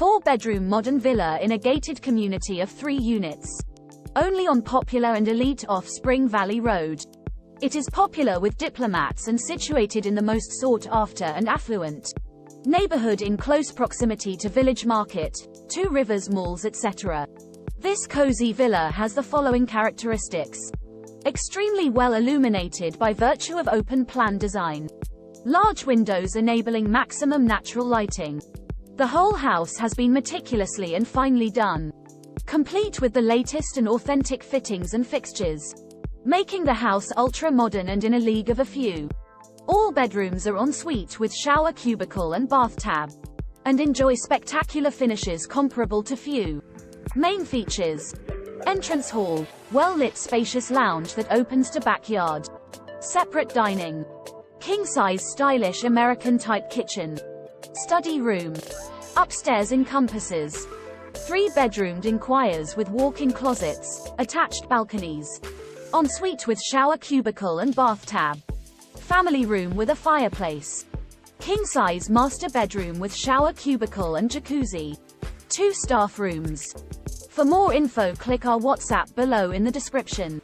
4-bedroom modern villa in a gated community of 3 units. Only on popular and elite off Spring Valley Road. It is popular with diplomats and situated in the most sought-after and affluent neighborhood in close proximity to Village Market, Two Rivers malls etc. This cozy villa has the following characteristics. Extremely well illuminated by virtue of open-plan design. Large windows enabling maximum natural lighting. The whole house has been meticulously and finely done. Complete with the latest and authentic fittings and fixtures, making the house ultra-modern and in a league of a few. All bedrooms are ensuite with shower cubicle and bathtub, and enjoy spectacular finishes comparable to few. Main features: entrance hall, well-lit spacious lounge that opens to backyard. Separate dining. King-size stylish American-type kitchen. Study room. Upstairs encompasses 3-bedroomed inquires with walk-in closets, attached balconies. Ensuite with shower cubicle and bathtub. Family room with a fireplace. King-size master bedroom with shower cubicle and jacuzzi. 2 staff rooms. For more info click our WhatsApp below in the description.